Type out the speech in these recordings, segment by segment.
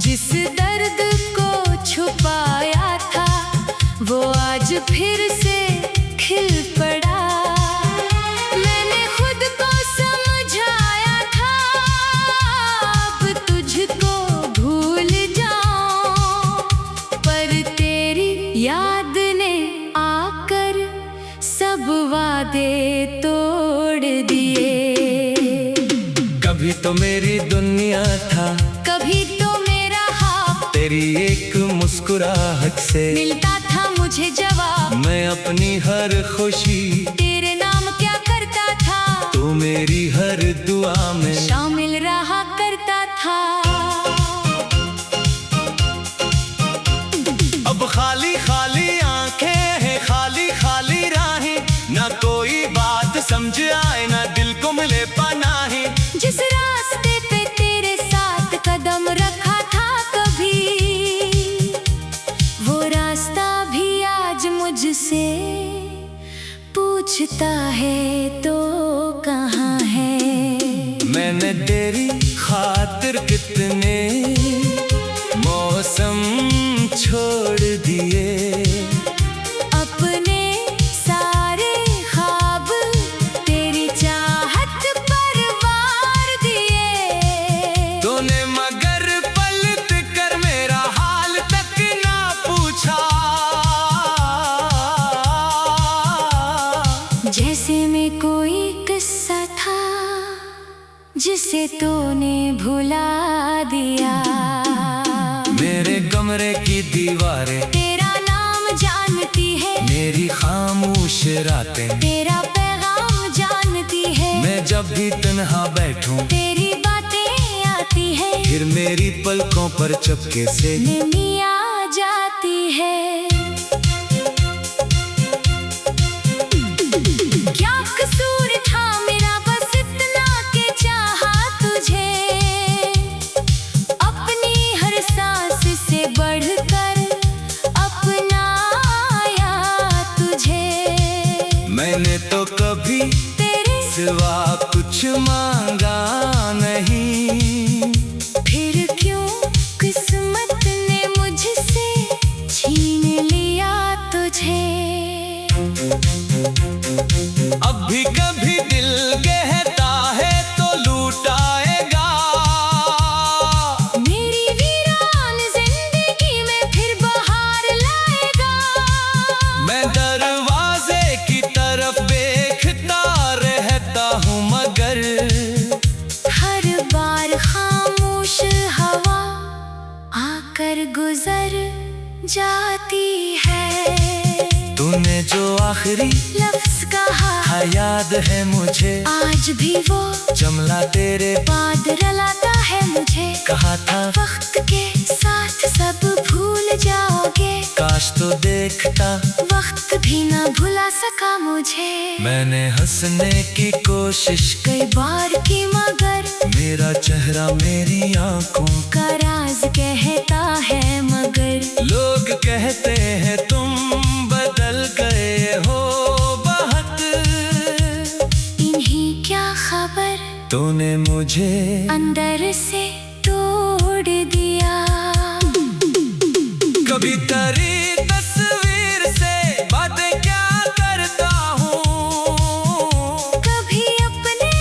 जिस दर्द को छुपाया था वो आज फिर से खिल पड़ा। मैंने खुद को समझाया था अब तुझको भूल जाऊं, पर तेरी याद ने आकर सब वादे तोड़ दिए। कभी तो मेरी दुनिया था, कभी तो मेरा ख्वाब, तेरी एक मुस्कुराहट से मिलता था मुझे जवाब। मैं अपनी हर खुशी तेरे नाम क्या करता था, तू मेरी हर दुआ में शामिल रहा करता था। अब खाली खाली आंखें हैं, खाली खाली राहें, ना कोई बात समझ आए, ना दिल को मिले पनाहें। जिस रास्ते पे तेरे साथ कदम रखा था कभी, वो रास्ता भी आज मुझसे पूछता है तो कहाँ है। मैंने तेरी खातिर कितने मौसम छोड़ दिए, अपने सारे ख्वाब तेरी चाहत पर वार दिए। तूने मगर पलट कर मेरा हाल तक ना पूछा, जैसे में कोई किस्सा था जिसे तूने भुला दिया। मेरे कमरे की दीवारें तेरा नाम जानती है, मेरी खामोश रातें तेरा पैगाम जानती है। मैं जब भी तन्हा बैठूं तेरी बातें आती है, फिर मेरी पलकों पर चपके से नमी आ जाती है। क्या कसूर था मेरा बस इतना के चाहा तुझे, अपनी हर सांस से बढ़कर अपनाया तुझे। मैंने तो कभी तेरे सिवा कुछ मांगा नहीं, फिर क्यों किस्मत ने मुझसे छीन लिया तुझे। अब भी कभी दिल कहता है तो लूट आएगा, मेरी वीरान जिंदगी में फिर बहार लाएगा। मैं दरवाजे की तरफ देखता रहता हूँ मगर हर बार खामोश हवा आकर गुजर जाती है। तूने जो आखिरी लफ्ज कहा हाँ याद है मुझे, आज भी वो जमला तेरे बाद रलाता है मुझे। कहा था वक्त के साथ सब भूल जाओगे, काश तो देखता वक्त भी ना भुला सका मुझे। मैंने हंसने की कोशिश कई बार की मगर मेरा चेहरा मेरी आंखों का राज कहता है मगर। लोग कहते हैं तुम बदल गए हो बहुत, इन्हीं क्या खबर तूने मुझे अंदर से तोड़ दिया। कभी तेरी तस्वीर से बातें क्या करता हूँ, कभी अपने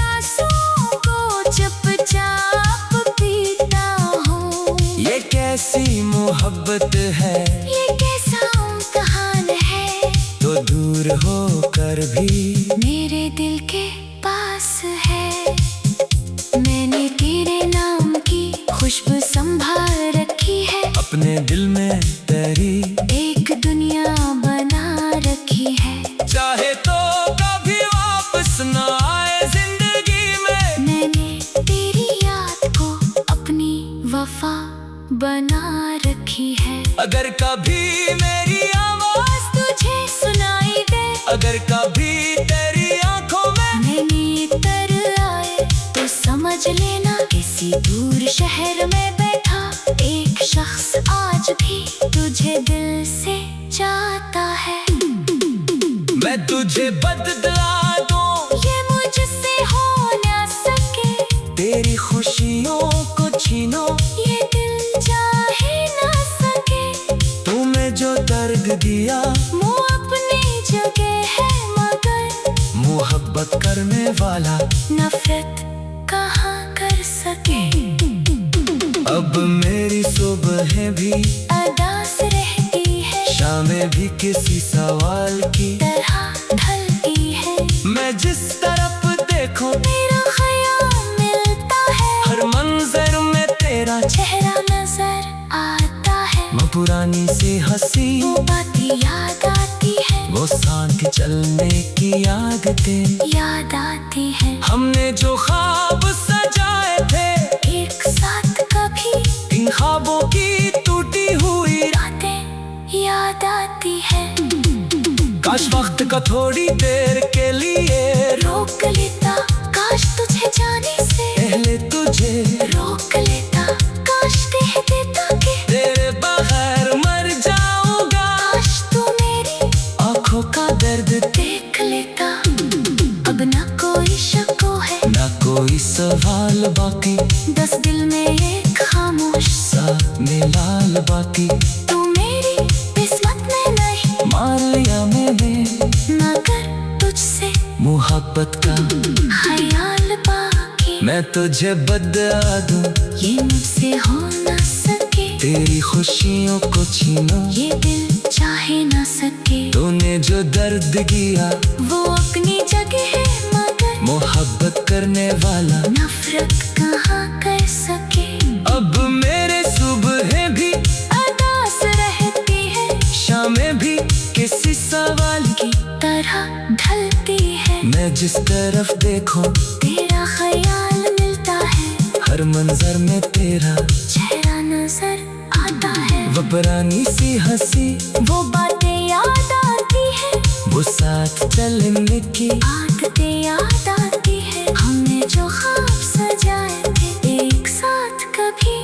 आंसुओं को चुपचाप पीता हूँ। ये कैसी मोहब्बत है, ये कैसा इम्तिहान है, तो दूर होकर भी मेरे दिल के पास है। मैंने तेरे नाम की खुशबू संभाल रखी है, अपने दिल में तेरी एक दुनिया बना रखी है। चाहे तो कभी वापस न आए जिंदगी में, मैंने तेरी याद को अपनी वफा बना रखी है। अगर कभी मेरी आवाज तुझे सुनाई दे, अगर कभी तेरी आंखों में नैनी तर आए, तो समझ लेना किसी दूर शहर में बैठा एक शख्स आज भी तुझे दिल से चाहता है। मैं तुझे बदला दूं, ये मुझसे हो ना सके, तेरी खुशियों को छीनो, ये दिल मोहब्बत करने वाला नफरत कहाँ कर सके। अब मेरी सुबहें भी अदास रहती है, शामें भी किसी सवाल की तरह ढलती है। मैं जिस तरफ देखूं मेरा ख्याल मिलता है, हर मंजर में तेरा चेहरा नजर आता है। वो पुरानी सी हंसी, वो बातें याद आती है, वो सांस के चलने की आदतें याद आती है। हमने जो ख्वाब सजाए थे एक साथ कभी इन ख्वाबों की टूटी हुई रातें याद आती है। काश वक्त का थोड़ी देर के लिए रोक लेता, काश तुझे जाने से पहले तुझे रोक लेता। काश कह देता कि तेरे बगैर मर जाऊंगा। काश तू मेरी आंखों का दर्द देख लेता। अब ना कोई शक है, ना कोई सवाल बाकी, दस दिल में एक खामोश सा मिलाल बाकी। तू मेरी किस्मत में नहीं, मान लिया मैंने ना कर तुझसे मोहब्बत का ख्याल बाकी। मैं तुझे बदला दूं, ये मुझसे हो ना सके, तेरी खुशियों को छीनो, ये दिल चाहे ना सके। तूने जो दर्द दिया वो अपनी जगह है, मगर मोहब्बत करने वाला नफरत कहाँ कर सके। अब मेरे सुबहें भी अदास रहती है, शामें भी किसी सवाल की तरह ढलती है। मैं जिस तरफ देखूं तेरा ख्याल मिलता है, हर मंजर में तेरा चेहरा नजर आता है। वो पुरानी सी हंसी, वो बातें याद आती है, वो साथ चलने की आदतें याद आती है। हमने जो ख्वाब सजाए थे एक साथ कभी,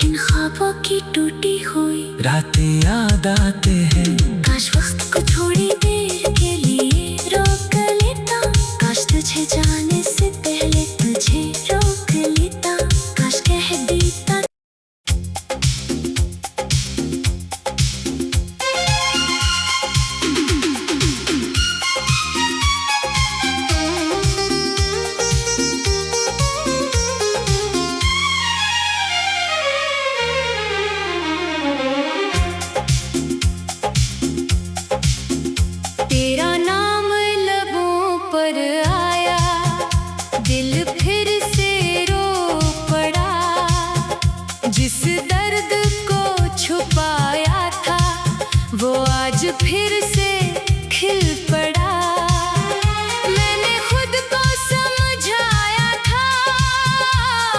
इन ख्वाबों की टूटी हुई रातें याद आते हैं। काश वक्त को थोड़ी देर के लिए रोक लेता। काश तुझे जाने से पहले तुझे रोक लेता। काश कह देता तेरा नाम लबों पर आया, दिल फिर से रो पड़ा। जिस दर्द को छुपाया था वो आज फिर से खिल पड़ा। मैंने खुद को समझाया था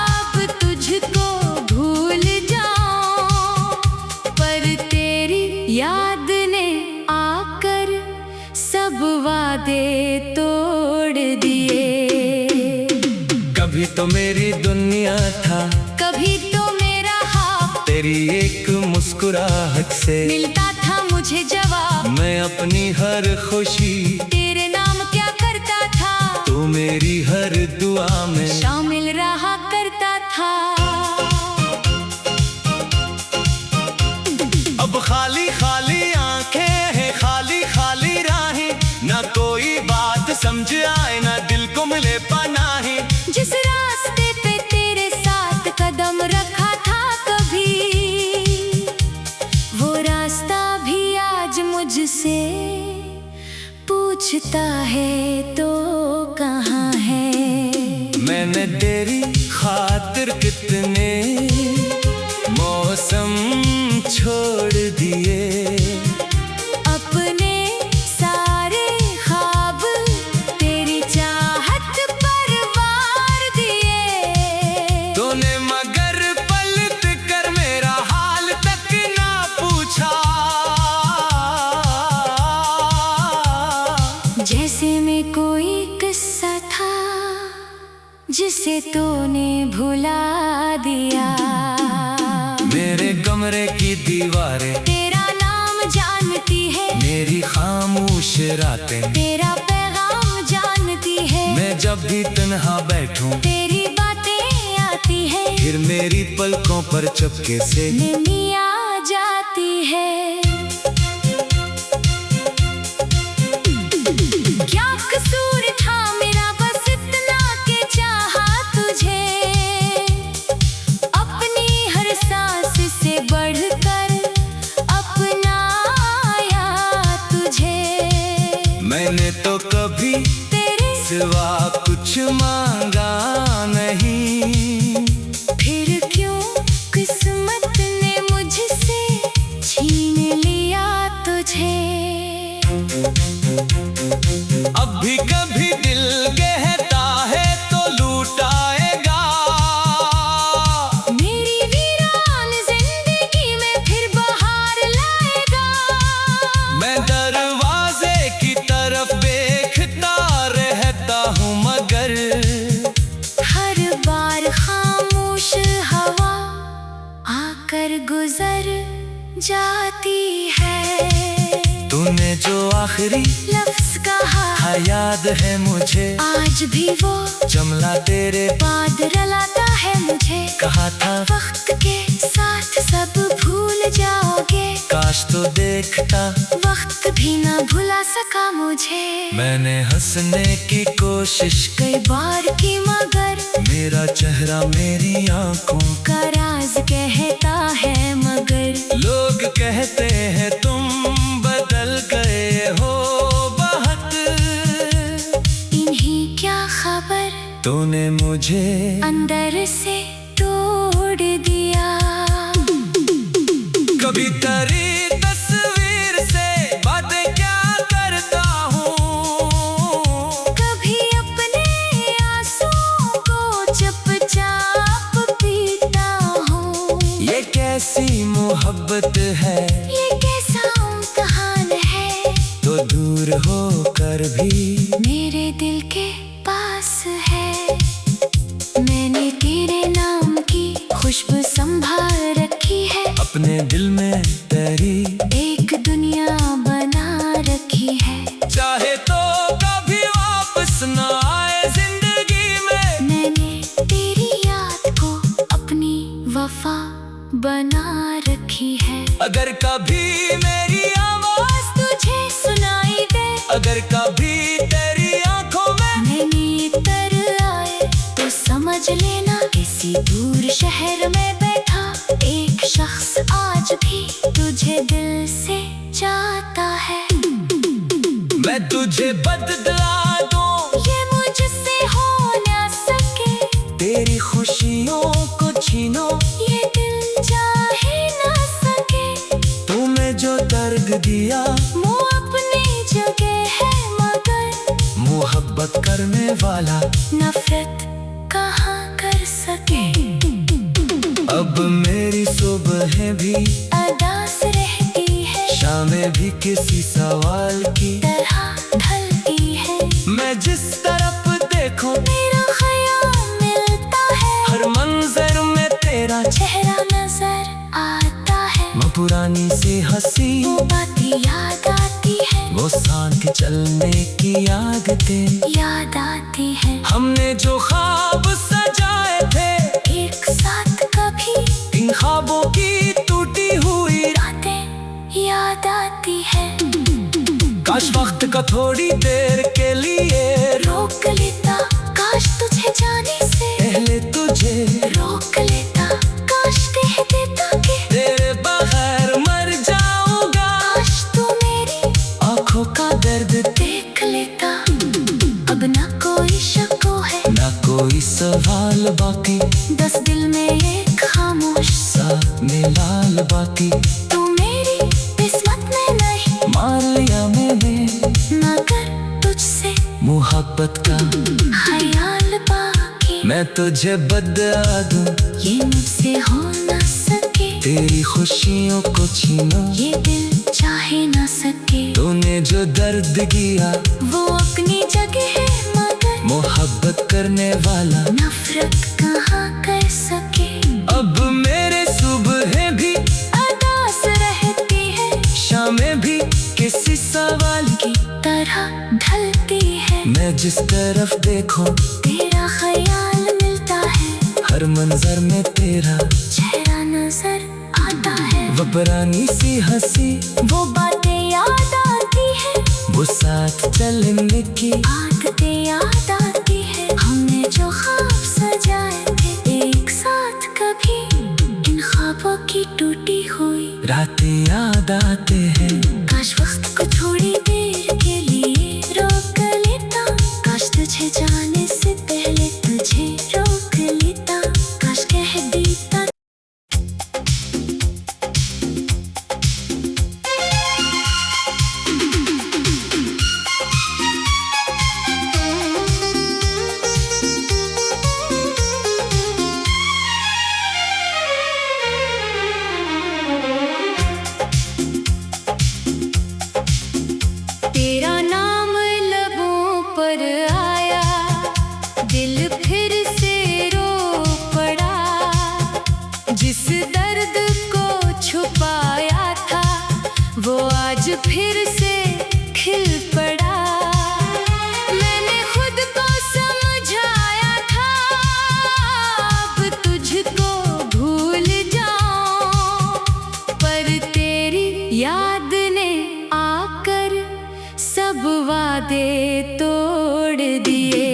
अब तुझको भूल जाऊं, पर तेरी याद ने आकर सब वादे तोड़ दिए। कभी तो मेरी दुनिया था, कभी तो मेरा हाँ, तेरी एक मुस्कुराहट से मिलता था मुझे जवाब। मैं अपनी हर खुशी तेरे नाम क्या करता था, तू मेरी हर दुआ में शामिल रहा करता था। अब खाली खाली आंखें हैं, खाली खाली राहें, ना कोई बात समझ आए, ना दिल को मिले पनाहें। जिस रास्ते पे तेरे साथ कदम रखा था कभी, वो रास्ता भी आज मुझसे पूछता है तो कहाँ है। मैंने तेरी खातिर कितने मौसम छोड़ दिए, अपने सारे ख्वाब तेरी चाहत पर वार दिए। तूने मगर पलट कर मेरा हाल तक ना पूछा। जैसे में कोई किस्सा था जिसे तूने भुला दिया। मेरे कमरे की दीवारें तेरा नाम जानती है, मेरी खामोश रातें तेरा पैगाम जानती है। मैं जब भी तन्हा बैठूं तेरी बातें आती है, फिर मेरी पलकों पर चुपके से नमी आ जाती है। क्या कसूर था मेरा कर गुजर जाती है। तूने जो आखिरी लफ्ज कहा हाँ याद है मुझे, आज भी वो जमला तेरे बाद रलाता है मुझे। कहा था वक्त के साथ सब भूल जाओगे, काश तो देखता वक्त भी ना भुला सका मुझे। मैंने हंसने की कोशिश कई बार की मगर मेरा चेहरा मेरी आंखों का राज कहता है मगर। लोग कहते हैं तुम बदल गए हो बहुत, इन्हीं क्या खबर तूने मुझे अंदर से तोड़ दिया। कभी तेरी तस्वीर से बातें क्या करता हूँ, कभी अपने आंसुओं को चुपचाप पीता हूँ। ये कैसी मोहब्बत है, ये कैसा इम्तिहान है, तो दूर होकर भी मेरे दिल के पास है। मैंने तेरे नाम की खुशबू संभाल रखी है, अपने दिल में तेरी एक दुनिया बना रखी है। चाहे तो कभी वापस न आए जिंदगी में, मैंने तेरी याद को अपनी वफा बना रखी है। अगर कभी मेरी आवाज तुझे सुनाई दे, अगर कभी तेरी आंखों में नैनी तर आए, तो समझ लेना किसी दूर शहर में बैठा एक शख्स आज भी तुझे दिल से चाहता है। मैं तुझे बदला दूं, ये मुझसे हो ना सके, तेरी खुशियों को छीनो, ये दिल चाहे ना सके। तूने जो दर्द दिया वो अपनी जगह है मगर मोहब्बत करने वाला नफरत कहाँ कर सके। अब मेरी सुबहें भी अदास रहती है, शामें भी किसी सवाल की तरह ढलती है। मैं जिस तरफ देखूं मेरा ख्याल मिलता है, हर मंजर में तेरा चेहरा नजर आता है। वो पुरानी सी हंसी, वो बातें याद आती है, वो सांस चलने की आदतें याद आती है। हमने जो ख्वाब सजाए थे एक साथ कभी इन ख्वाबों की टूटी हुई रातें याद आती है। काश वक्त का थोड़ी देर के लिए रोक लेता, काश तुझे जाने से पहले तुझे रोक लेता, काश कह देता कि तेरे बगैर मर जाऊंगा, काश तू मेरी आंखों का दर्द देख लेता। अब ना कोई शक है, ना कोई सवाल बाकी, दस दिल में एक खामोश सा में लाल बाकी। तू मेरी किस्मत में नहीं, मान लिया मैंने मगर तुझसे मोहब्बत का ख्याल बाकी। मैं तुझे बदला दूं, ये मुझसे हो ना सके, तेरी खुशियों को छीनो, ये दिल चाहे ना सके। तूने जो दर्द किया वो अपनी जगह है मगर मोहब्बत करने वाला नफरत कहाँ कर सके। अब मेरे सुबहें भी अदास रहती है, शामें भी किसी सवाल की तरह ढलती है। मैं जिस तरफ देखूं तेरा ख्याल मिलता है, हर मंजर में तेरा चेहरा नजर आता है। वो पुरानी सी हंसी, वो बातें याद आती है, वो साथ चलने की आदतें याद आती है। हमने जो ख्वाब सजाए थे एक साथ कभी, इन ख्वाबों की टूटी हुई रातें याद आते हैं। काश वक्त को थोड़ी देर के लिए रोक लेता, काश तुझे जाने से पहले तुझे रोक लेता, काश कह देता। तेरा नाम लबों पर आया, दिल फिर से रो पड़ा। जिस दर्द को छुपाया था वो आज फिर से खिल पड़ा। मैंने खुद को समझाया था अब तुझको भूल जाऊं, पर तेरी याद ने आकर सब वादे तोड़ दिए।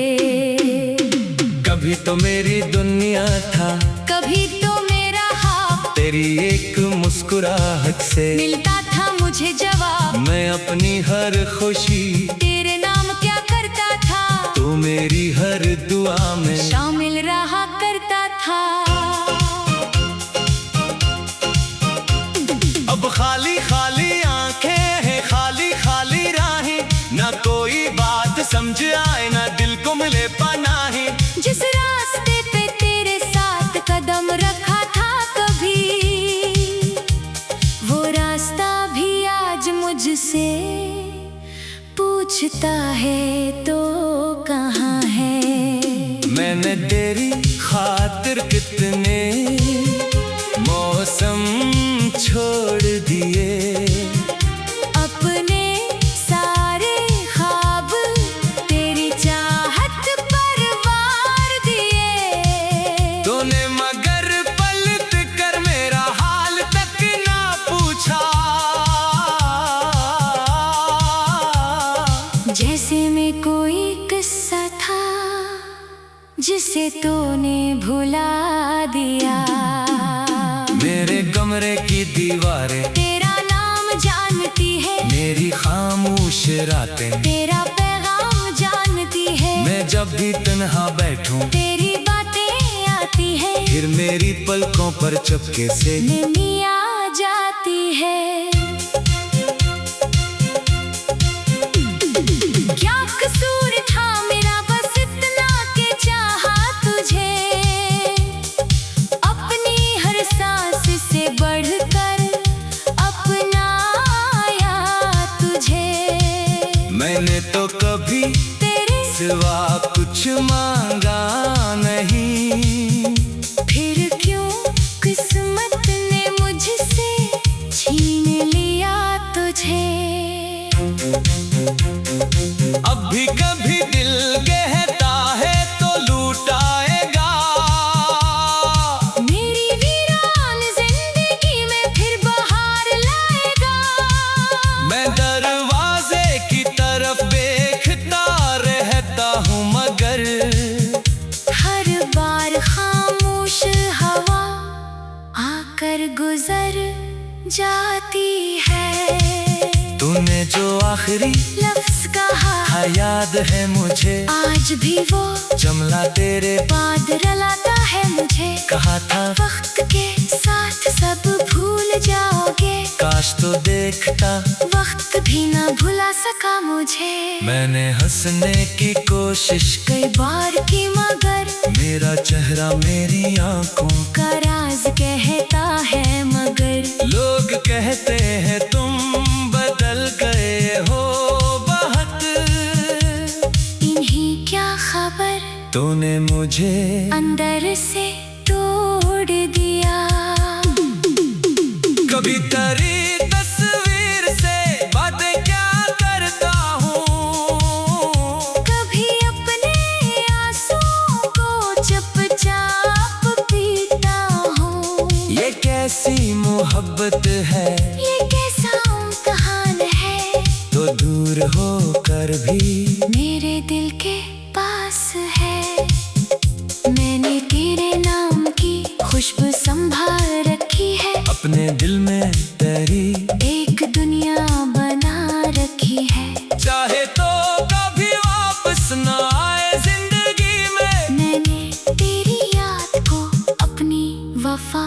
कभी तो मेरी दुनिया था, कभी तो मेरा हाथ, तेरी एक मुस्कुराहट से मिलता था मुझे जवाब। मैं अपनी हर खुशी तेरे नाम क्या करता था, तू मेरी हर दुआ में शामिल रहा करता था। अब खाली खाली आंखें हैं, खाली खाली राहें, ना कोई बात समझ आए, ना दिल को मिले पनाहें। जिस रास्ते पे तेरे साथ कदम रखा था कभी, वो रास्ता भी आज मुझसे पूछता है तो कहाँ है। मैंने तेरी खातिर कितने मौसम छोड़ दिए, अपने सारे ख्वाब तेरी चाहत पर वार दिए। तूने मगर पलट कर मेरा हाल तक ना पूछा। जैसे में कोई किस्सा था जिसे तूने भुला दिया। मेरे कमरे की दीवारें तेरा नाम जानती है, मेरी खामोश रातें तेरा पैगाम जानती है। मैं जब भी तन्हा बैठूं तेरी बातें आती है, फिर मेरी पलकों पर चपके से नमी आ जाती है। क्या कसूर था मेरा बस इतना के चाहा तुझे, अपनी हर सांस से बढ़कर अपनाया तुझे। मैंने तो कभी तेरे सिवा कुछ मांगा नहीं, फिर क्यों किस्मत ने मुझसे छीन लिया तुझे। अब भी कभी दिल कहता है तो लूटाएगा, मेरी वीरान जिंदगी में फिर बहार लाएगा। मैं दरवाजे की तरफ देखता रहता हूँ मगर हर बार खामोश हवा आकर गुजर जाती है। तूने जो आखिरी लफ्ज कहा हाँ याद है मुझे, आज भी वो जमला तेरे बाद रलाता है मुझे। कहा था वक्त के साथ सब भूल जाओगे, काश तो देखता वक्त भी ना भुला सका मुझे। मैंने हंसने की कोशिश कई बार की मगर मेरा चेहरा मेरी आंखों का राज कहता है मगर। लोग कहते हैं तुम बदल गए हो बहुत, इन्हीं क्या खबर तूने मुझे अंदर से तोड़ दिया। कभी तेरी तस्वीर से बातें क्या करता हूँ, कभी अपने आंसुओं को चुपचाप पीता हूँ। ये कैसी मोहब्बत है, ये कैसा इम्तिहान है, तो दूर होकर भी मेरे दिल के पास है। मैंने तेरे नाम की खुशबू संभाल रखी है, अपने दिल में तेरी एक दुनिया बना रखी है। चाहे तो कभी वापस न आए जिंदगी में, मैंने तेरी याद को अपनी वफा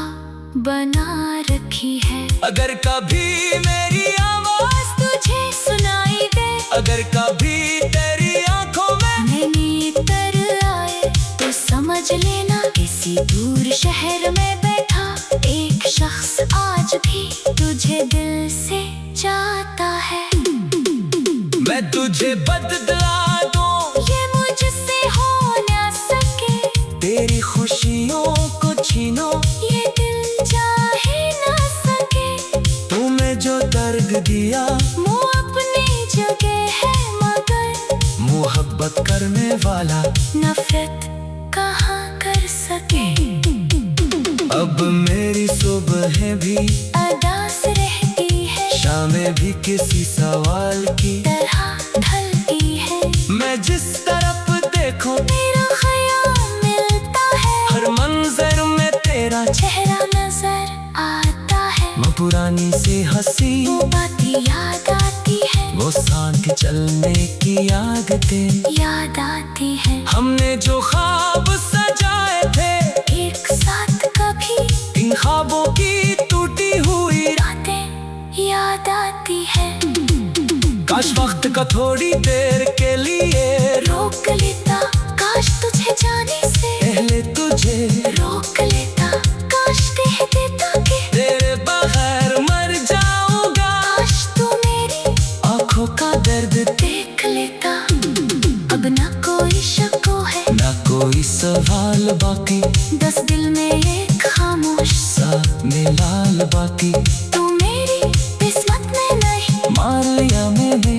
बना रखी है। अगर कभी मेरी आवाज तुझे सुनाई दे, अगर कभी तेरी आंखों में नैनी तर आए तो समझ लेना किसी दूर शहर में बैठा एक शख्स आज भी तुझे दिल से चाहता है। मैं तुझे बदला दूं, ये मुझसे हो ना सके, तेरी खुशियों को छीनो, ये दिल चाहे ना सके। दिया। मुँह अपनी जगह है मगर मोहब्बत करने वाला नफरत कहाँ कर सके। अब मेरी सुबहें भी अदास रहती है, शामें भी किसी सवाल की तरह ढलती है। मैं जिस तरफ देखूं मेरा ख्याल मिलता है, हर मंजर में तेरा चेहरा नजर आता है। वो पुरानी सी हंसी, वो बातें याद आती है, वो सांस चलने की आदतें याद आती है। हमने जो ख्वाब सजाए थे एक साथ कभी, इन ख्वाबों की टूटी हुई रातें याद आती है। काश वक्त का थोड़ी देर के लिए रोक लेता, काश तुझे जाने से पहले तुझे रोक लेता। काश कह देता कि तेरे बगैर मर जाऊंगा। काश तू मेरी आंखों का दर्द देख लेता। अब ना कोई शक है, ना कोई सवाल बाकी, दस दिल में एक खामोश सा मिलाल बाकी। तू मेरी किस्मत में नहीं, मार लिया मैंने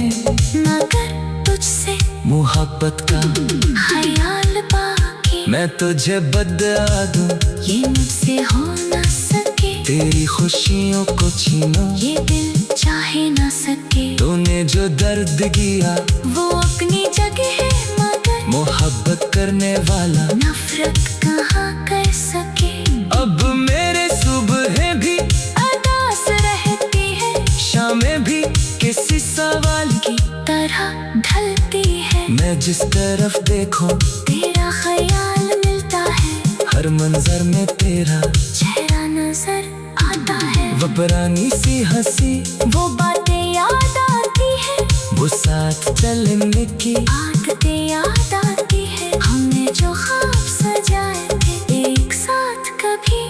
मगर तुझसे मोहब्बत का ख्याल बाकी। मैं तुझे बदला दूं, ये मुझसे हो ना सके, तेरी खुशियों को छीनो, ये दिल चाहे ना सके। तूने जो दर्द किया वो अपनी जगह है मगर मोहब्बत करने वाला नफरत कहाँ कर सके। अब मेरे सुबहें भी अदास रहती है, शामें भी किसी सवाल की तरह ढलती है। मैं जिस तरफ देखूं तेरा ख्याल मिलता है, हर मंजर में तेरा चेहरा नजर आता है। वो पुरानी सी हंसी, वो बातें याद आती है, वो साथ चलने की आदतें याद आती है। हमने जो ख्वाब सजाए थे एक साथ कभी,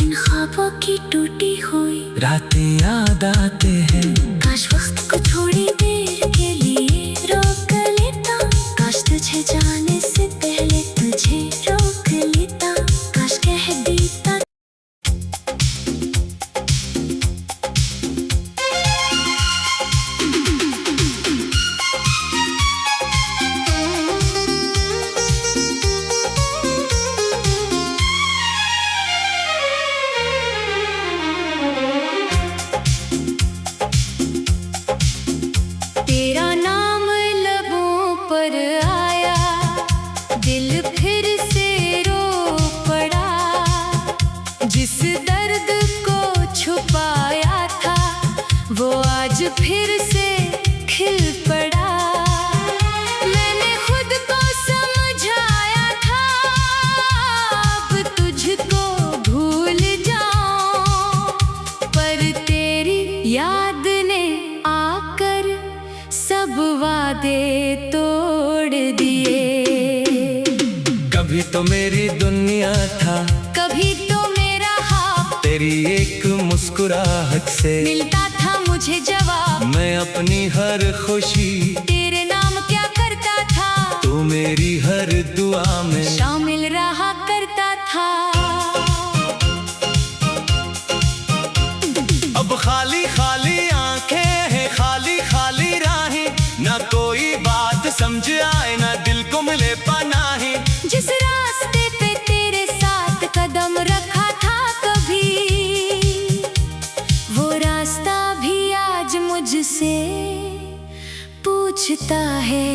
इन ख्वाबों की टूटी हुई रातें याद आते हैं। काश वक्त को थोड़ी देर के लिए रोक लेता। काश तुझे जाने से पहले तुझे रोक लेता। काश कह देता तेरा नाम लबों पर आया, दिल फिर से रो पड़ा। जिस दर्द को छुपाया था वो आज फिर से खिल पड़ा। मैंने खुद को समझाया था अब तुझको भूल जाऊं, पर तेरी याद ने आकर सब वादे तोड़ दिए। कभी तो मेरी दुनिया था, कभी तो मेरा ख्वाब, तेरी एक मुस्कुराहट से मिलता था मुझे जवाब। मैं अपनी हर खुशी तेरे नाम क्या करता था, तू मेरी हर दुआ में शामिल रहा करता था। अब खाली खाली आंखें हैं, खाली खाली राहें, ना कोई बात समझ आए, ना दिल को मिले पनाहें। जिस रास्ते पे तेरे साथ कदम रखा था कभी, वो रास्ता भी आज मुझसे पूछता है।